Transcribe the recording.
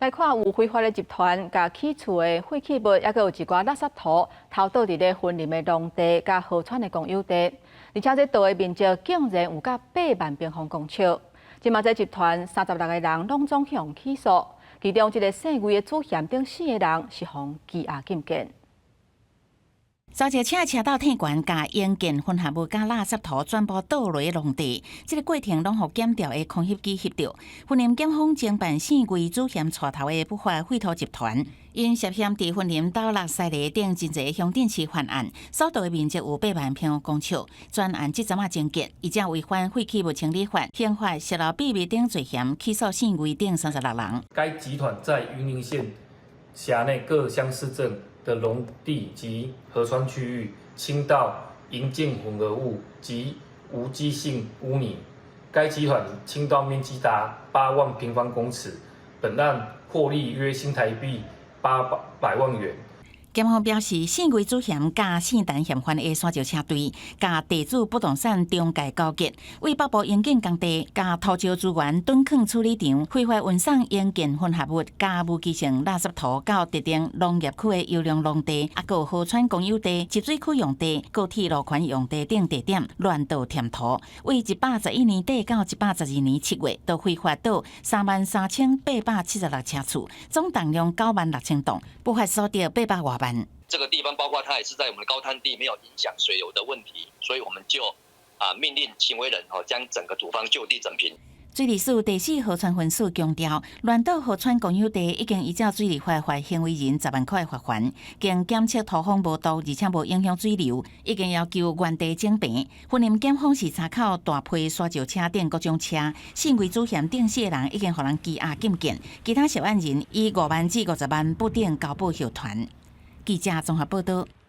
来看有非法的集团，甲起厝的废弃物，还有一寡垃圾土偷倒伫咧森林的农地、甲河川的公有地，而且这岛的面积竟然有甲8万平方公尺。今嘛这集团36个人拢总去互起诉，其中一个姓魏的主嫌等4个人是互羁押禁见。遭一车车道挺悬，甲烟件混合物甲垃圾土全部倒落农地，这个过程拢互检调的空翕机翕到。云林检方侦办姓魏主嫌带头的不法废土集团，因涉嫌伫云林倒垃圾犁等真侪乡镇市犯案，所盗的面积有8万平方公尺。专案即阵侦结，伊正违反废弃物清理法、刑法泄露秘密等罪嫌，起诉姓魏等36人。该集团在云林县辖内各乡市镇的农地及河川区域倾倒营建混合物及无机性污泥，该集团倾倒面积达8万平方公尺，本案获利约新台币800万元。检方表示，姓魏主嫌甲姓陈嫌犯的山石车队，甲地主不动产中介交结，为北部营建工地、甲土石资源趸垦处理场非法运送烟件混合物、甲无机性垃圾土到特定农业区的优良农地、有河川公有地、集水区用地、高铁路权用地等地点乱倒填土，为111年底到112年7月，都非法倒33876车厝，总重量9万6千吨，不法所得800多万。这个地方包括它也是在我们的高滩地，没有影响水流的问题，所以我们就命令行为人将整个土方就地整平。水利署第4河川分署强调，乱倒河川公有地已经依照水利法罚行为人10万块的罚款，经检测土方无毒，而且无影响水流，已经要求原地整平。云林检方是查考大批沙石车等各种车，姓魏主嫌等4个人已经互人羁押禁见，其他涉案人以5万至50万不等交保候传。记者综合报道。